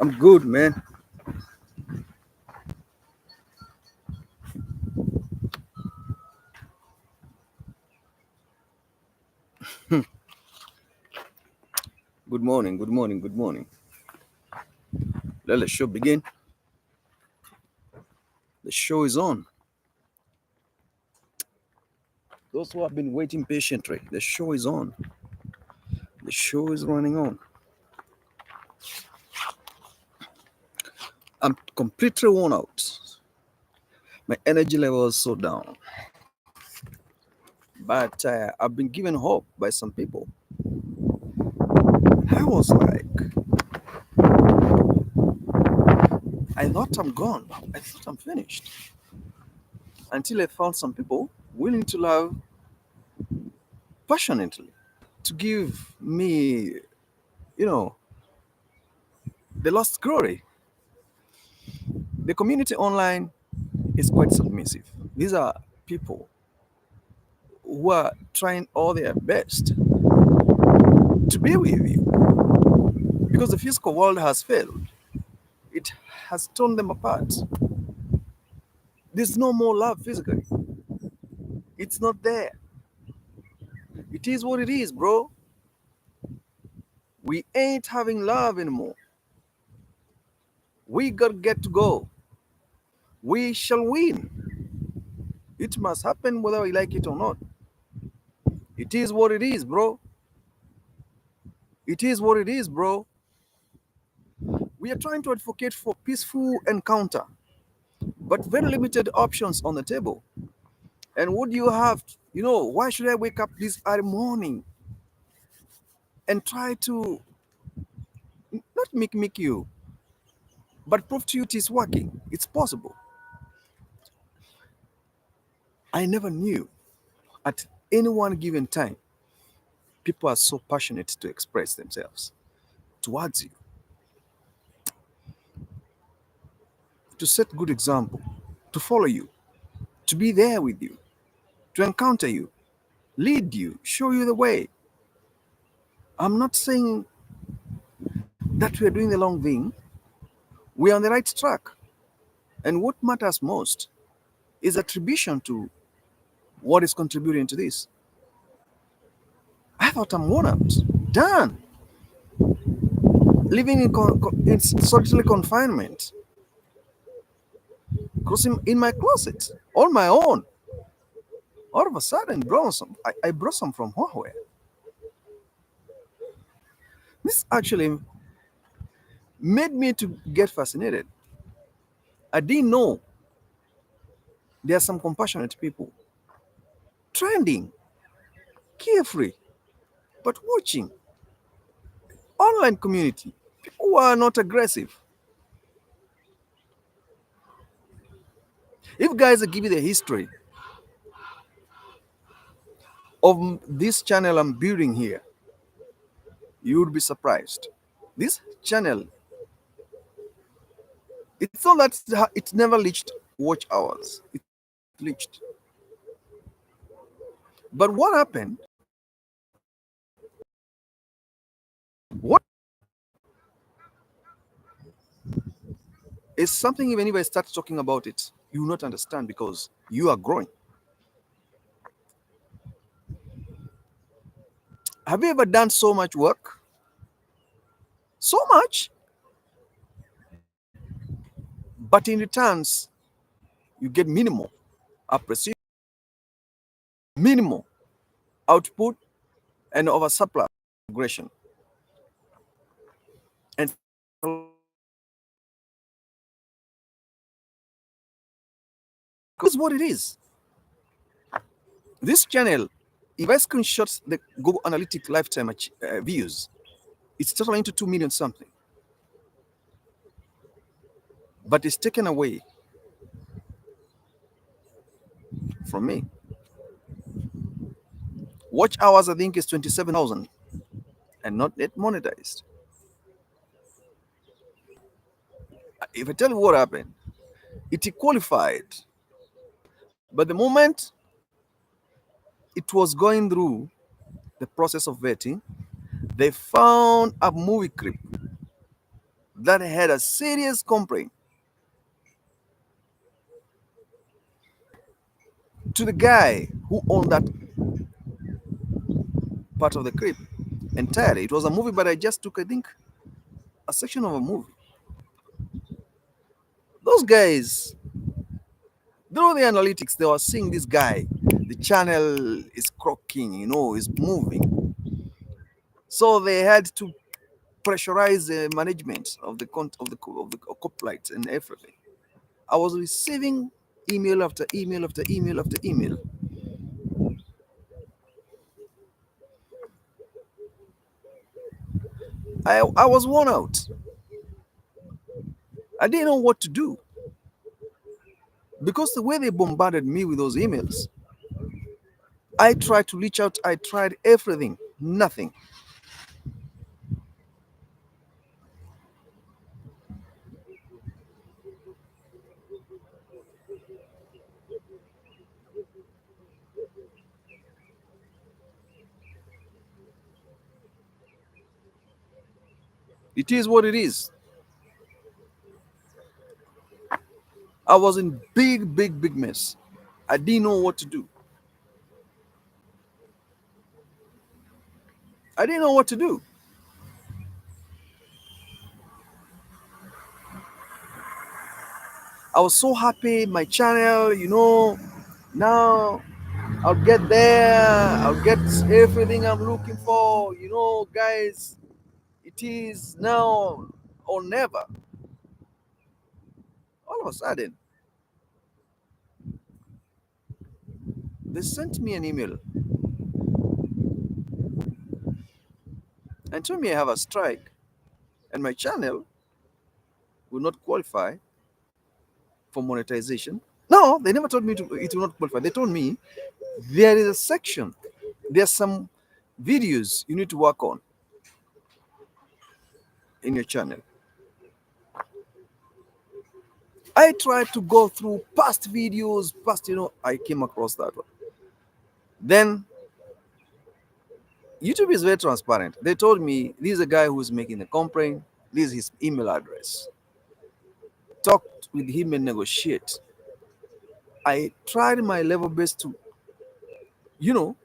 I'm good, man. Good morning, good morning, good morning. Let the show begin. The show is on. Those who have been waiting patiently, the show is on. The show is running on. I'm completely worn out. My energy level is so down. But I've been given hope by some people. I was like, I thought I'm gone. I thought I'm finished. Until I found some people willing to love passionately, to give me, you know, the lost glory. The community online is quite submissive. These are people who are trying all their best to be with you because the physical world has failed. It has torn them apart. There's no more love physically. It's not there. It is what it is, bro. We ain't having love anymore. We gotta get to go. We shall win. It must happen whether we like it or not. It is what it is, bro. It is what it is, bro. We are trying to advocate for peaceful encounter, but very limited options on the table. And what do you have? Why should I wake up this early morning and try to not make you, but prove to you it is working? It's possible. I never knew at any one given time people are so passionate to express themselves towards you, to set good example, to follow you, to be there with you, to encounter you, lead you, show you the way. I'm not saying that we are doing the wrong thing. We are on the right track. And what matters most is attribution to what is contributing to this. I thought I'm worn out, done, living in solitary confinement, closing in my closet, on my own. All of a sudden, I brought some from nowhere. This actually made me to get fascinated. I didn't know there are some compassionate people trending, carefree, but watching online community. People who are not aggressive. If guys give you the history of this channel I'm building here, you would be surprised. This channel, it's not that it never reached watch hours. It reached. But what happened? What is something even if I start talking about it, you will not understand because you are growing. Have you ever done so much work? So much, but in returns, you get minimal appreciation, minimal output, and oversupply aggression. And because what it is, this channel, if I screenshot the Google Analytics lifetime views, it's totaling into 2 million something. But it's taken away from me. Watch hours, I think, is 27,000 and not yet monetized. If I tell you what happened, it qualified. But the moment it was going through the process of vetting, they found a movie clip that had a serious complaint to the guy who owned that part of the clip entirely. It was a movie, but I just took, I think, a section of a movie. Those guys, through the analytics, they were seeing this guy. The channel is croaking, is moving. So they had to pressurize the management of the copyright and everything. I was receiving email after email after email after email. I was worn out. I didn't know what to do because the way they bombarded me with those emails, I tried to reach out. I tried everything. Nothing. It is what it is. I was in big, big, big mess. I didn't know what to do. I didn't know what to do. I was so happy. My channel, now I'll get there. I'll get everything I'm looking for. Guys, it is now or never. All of a sudden, they sent me an email and told me I have a strike and my channel will not qualify for monetization. No, they never told me it will not qualify. They told me there is a section, there's some videos you need to work on in your channel. I tried to go through past videos, I came across that one. Then YouTube is very transparent. They told me this is a guy who's making the complaint, this is his email address. Talked with him and negotiate. I tried my level best to, you know,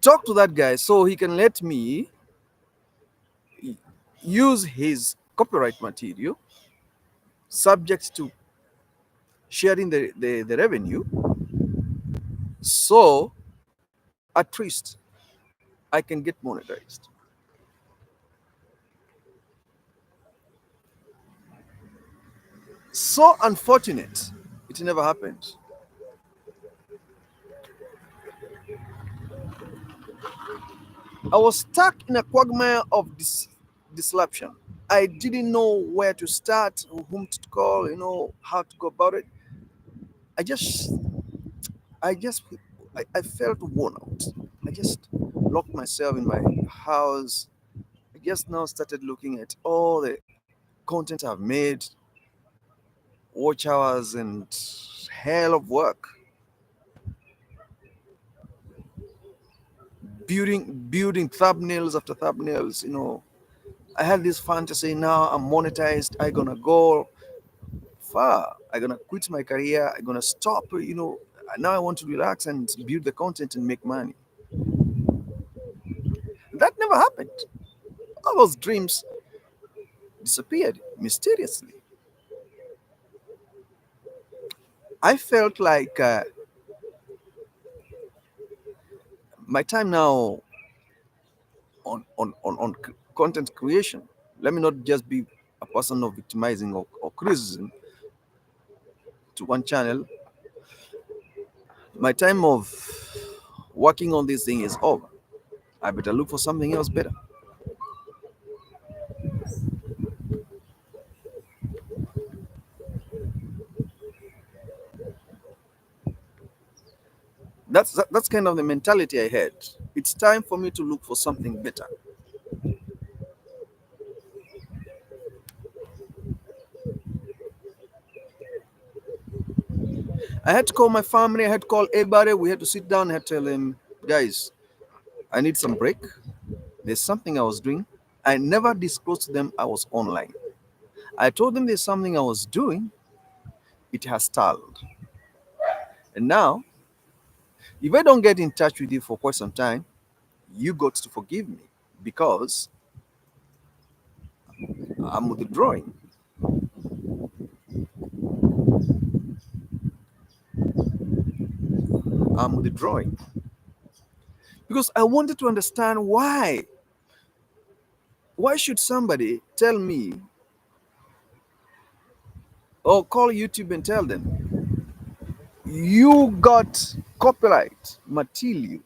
talk to that guy so he can let me use his copyright material subject to sharing the revenue, so at least I can get monetized. So unfortunate, it never happened. I was stuck in a quagmire of disruption. I didn't know where to start, whom to call, how to go about it. I just, I just, I felt worn out. I just locked myself in my house. I just now started looking at all the content I've made, watch hours, and hell of work. Building thumbnails after thumbnails. I had this fantasy. Now I'm monetized. I gonna go far. I gonna quit my career. I gonna stop. Now I want to relax and build the content and make money. That never happened. All those dreams disappeared mysteriously. I felt like my time now on content creation. Let me not just be a person of victimizing or criticism to one channel. My time of working on this thing is over. I better look for something else better. That's kind of the mentality I had. It's time for me to look for something better. I had to call my family. I had to call everybody. We had to sit down. I had to tell them, guys, I need some break. There's something I was doing. I never disclosed to them I was online. I told them there's something I was doing, it has stalled. And now, if I don't get in touch with you for quite some time, you got to forgive me because I'm withdrawing. I'm withdrawing. Because I wanted to understand why. Why should somebody tell me or call YouTube and tell them you got copyright material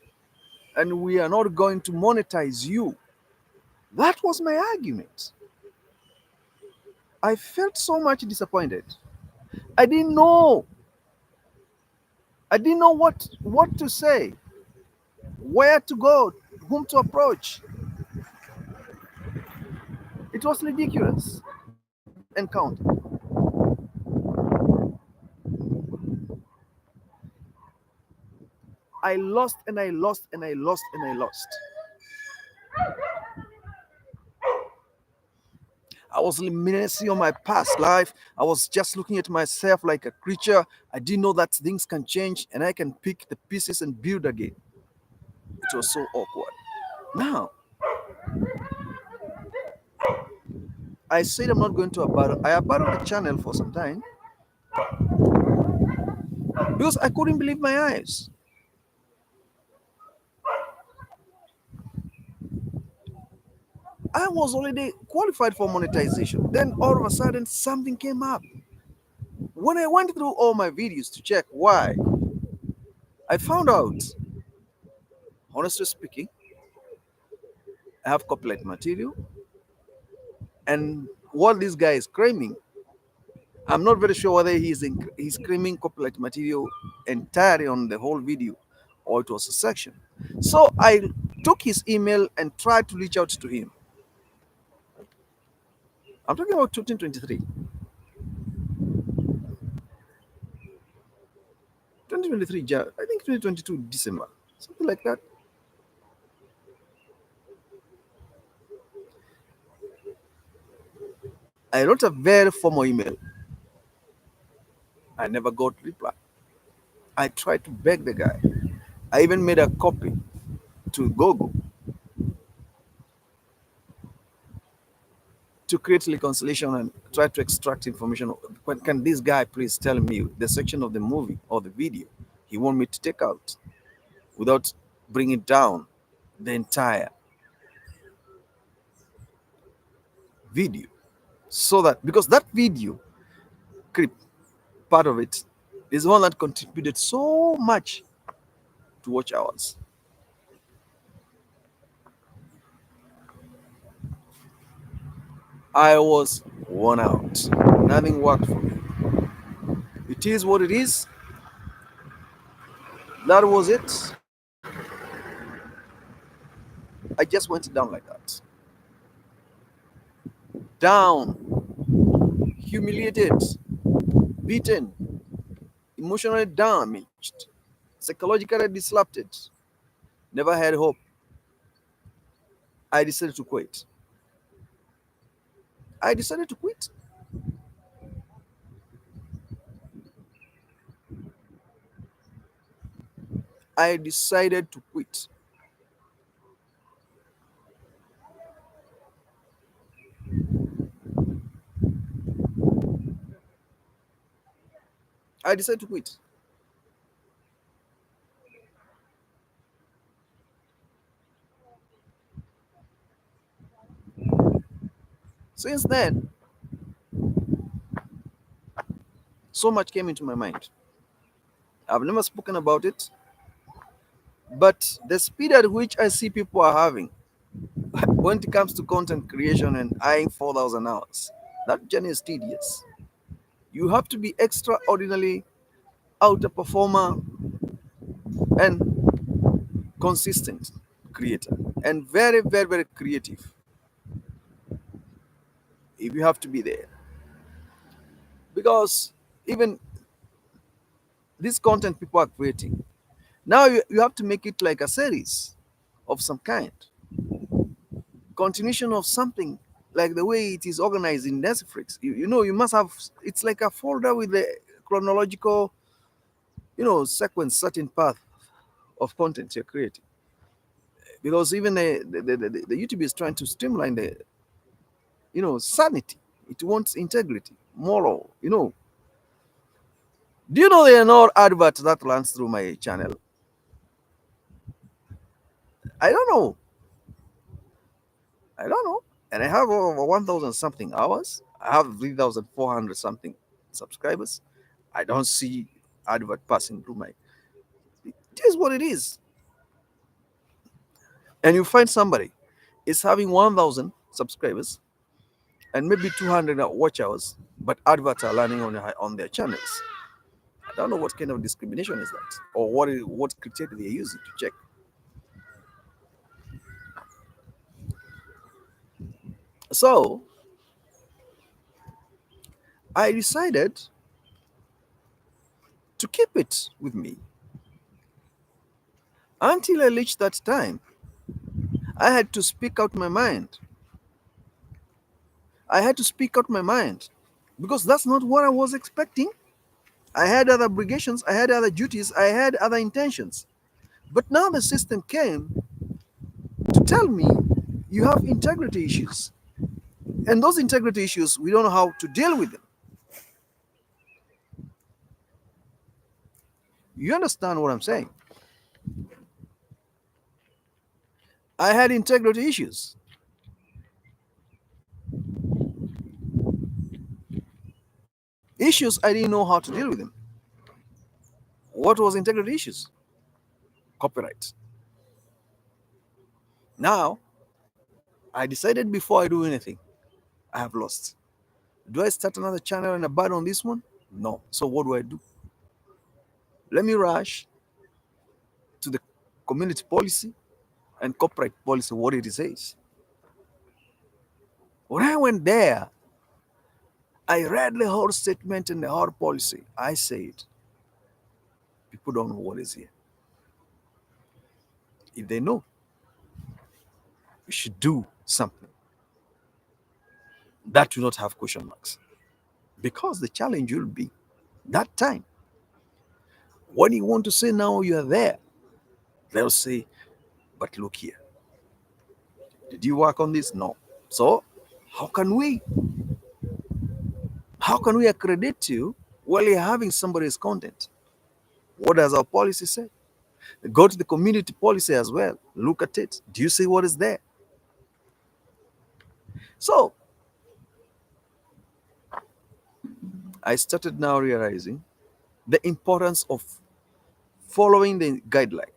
and we are not going to monetize you? That was my argument. I felt so much disappointed. I didn't know. I didn't know what to say, where to go, whom to approach. It was ridiculous. That encounter. I lost and I lost and I lost and I lost. I was reminiscing on my past life. I was just looking at myself like a creature. I didn't know that things can change and I can pick the pieces and build again. It was so awkward. Now, I said I'm not going to abandon. I abandoned the channel for some time because I couldn't believe my eyes. I was already qualified for monetization. Then all of a sudden, something came up. When I went through all my videos to check why, I found out, honestly speaking, I have copyright material. And what this guy is claiming, I'm not very sure whether he's claiming copyright material entirely on the whole video or it was a section. So I took his email and tried to reach out to him. I'm talking about 2023. 2023, I think 2022 December, something like that. I wrote a very formal email. I never got reply. I tried to beg the guy. I even made a copy to Google to create reconciliation and try to extract information. Can this guy please tell me the section of the movie or the video he want me to take out without bringing down the entire video? So that because that video clip part of it is one that contributed so much to watch hours. I was worn out. Nothing worked for me. It is what it is. That was it. I just went down like that. Down, humiliated, beaten, emotionally damaged, psychologically disrupted, never had hope. I decided to quit. I decided to quit. I decided to quit. I decided to quit. Since then, so much came into my mind. I've never spoken about it, but the speed at which I see people are having when it comes to content creation and eyeing 4,000 hours, that journey is tedious. You have to be extraordinarily outer performer and consistent creator and very, very, very creative if you have to be there. Because even this content people are creating, now you have to make it like a series of some kind, continuation of something like the way it is organized in Netflix. You know, you must have, it's like a folder with the chronological, sequence, certain path of content you're creating. Because even the YouTube is trying to streamline the, sanity. It wants integrity, moral. Do you know there are no adverts that runs through my channel? I don't know. I don't know. And I have over 1,000 something hours. I have 3,400 something subscribers. I don't see advert passing through my. It is what it is. And you find somebody is having 1,000 subscribers and maybe 200 watch hours, but adverts are landing on their channels. I don't know what kind of discrimination is that, or what criteria they're using to check. So I decided to keep it with me until I reached that time. I had to speak out my mind. I had to speak out my mind because that's not what I was expecting. I had other obligations, I had other duties, I had other intentions. But now the system came to tell me you have integrity issues. And those integrity issues, we don't know how to deal with them. You understand what I'm saying? I had integrity issues. Issues I didn't know how to deal with them. What was integrity issues? Copyright. Now, I decided before I do anything, I have lost. Do I start another channel and abide on this one? No. So what do I do? Let me rush to the community policy and corporate policy, what it says. When I went there, I read the whole statement and the whole policy. I said, people don't know what is here. If they know, we should do something that will not have question marks. Because the challenge will be that time. What do you want to say now you are there? They'll say, but look here. Did you work on this? No. So how can we accredit you while you're having somebody's content? What does our policy say? Go to the community policy as well. Look at it. Do you see what is there? So I started now realizing the importance of following the guideline,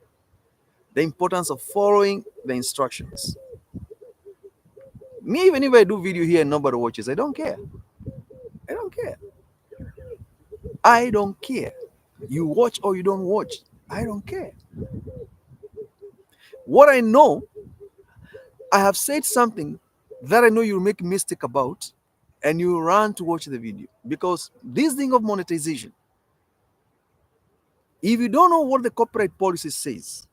the importance of following the instructions. Me, even if I do video here and nobody watches, I don't care. I don't care. I don't care. You watch or you don't watch, I don't care. What I know, I have said something that I know you'll make a mistake about, and you run to watch the video. Because this thing of monetization, if you don't know what the copyright policy says,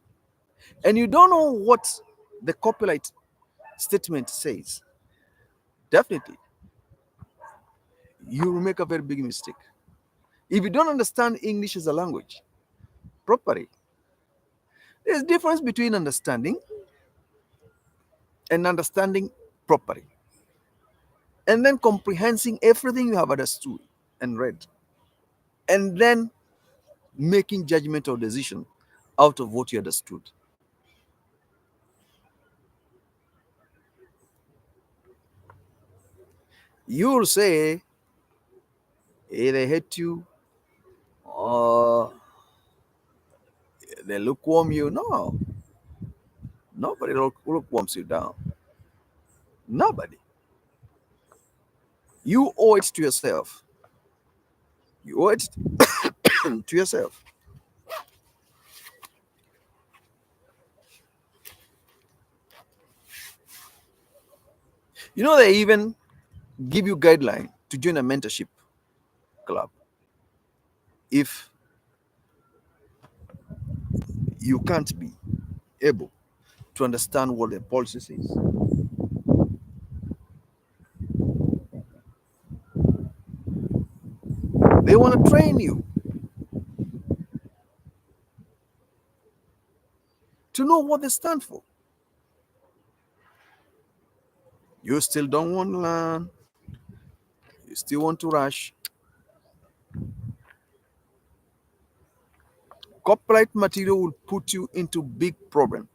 and you don't know what the copyright statement says, definitely you will make a very big mistake. If you don't understand English as a language properly, there's a difference between understanding and understanding properly, and then comprehending everything you have understood and read, and then making judgment or decision out of what you understood. You'll say, hey, they hate you, or they lukewarm you. No, nobody lukewarms you down. Nobody. You owe it to yourself. You owe it to yourself. You know, they even give you guideline to join a mentorship club if you can't be able to understand what the policy says. They want to train you to know what they stand for. You still don't want to learn, you still want to rush. Copyright material will put you into big problems.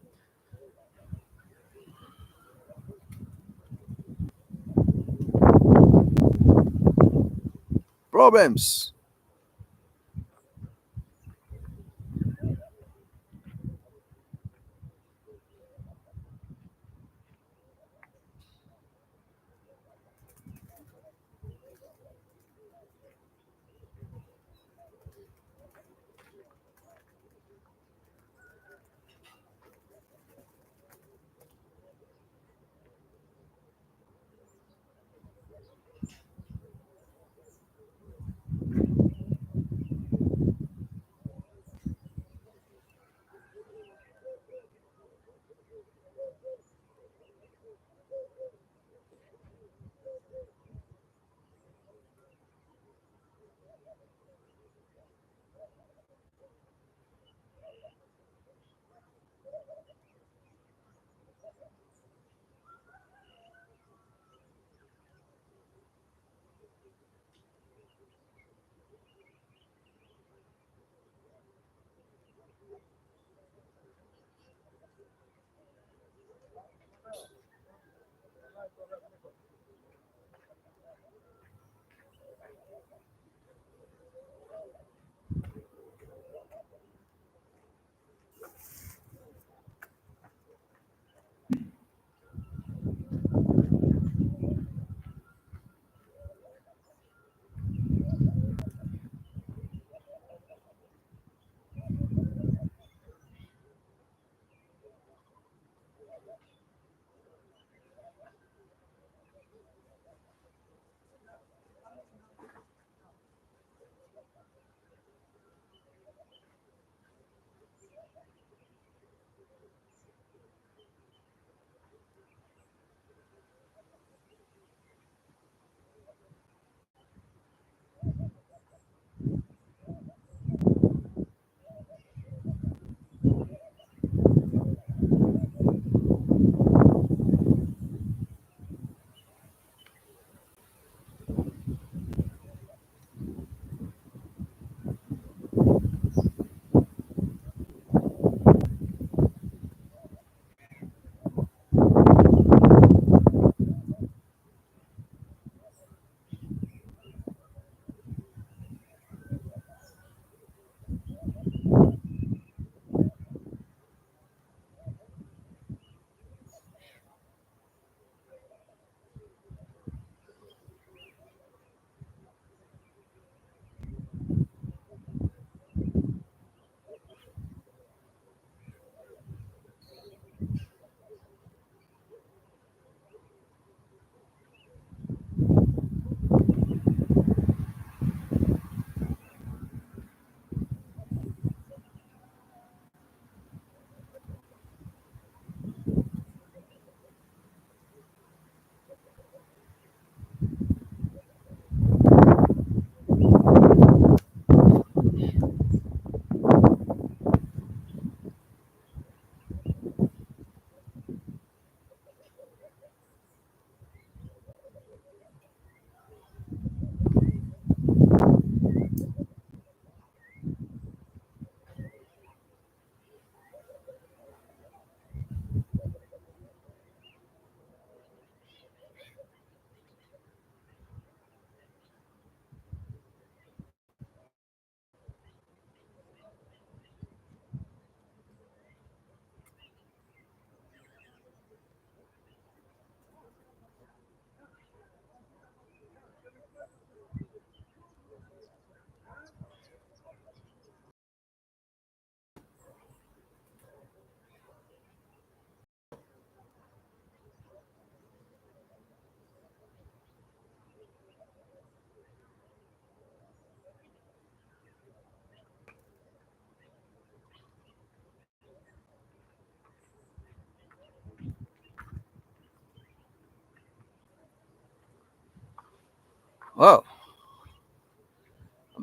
Well,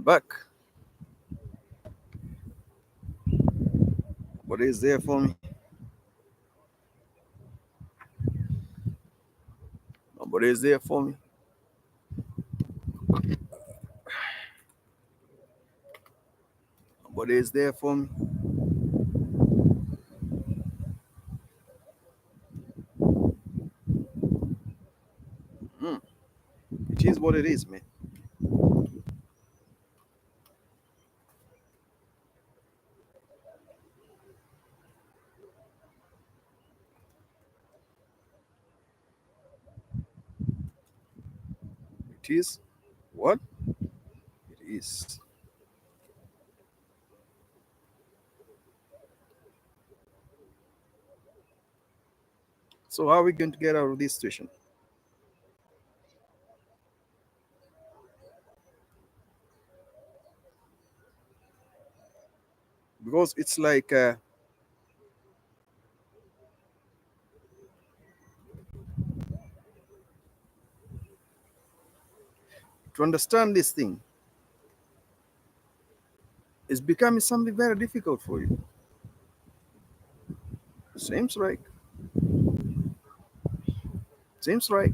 back. Nobody is there for me. Nobody is there for me. Nobody is there for me. Mm. It is what it is, man. It is what it is. So how are we going to get out of this situation? Because it's like to understand this thing is becoming something very difficult for you. Seems right. Seems right.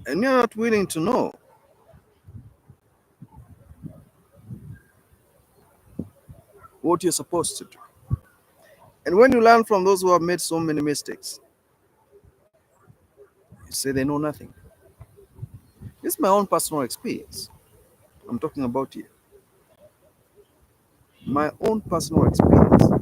And you're not willing to know what you're supposed to do. And when you learn from those who have made so many mistakes, you say they know nothing. This is my own personal experience. I'm talking about here. My own personal experience.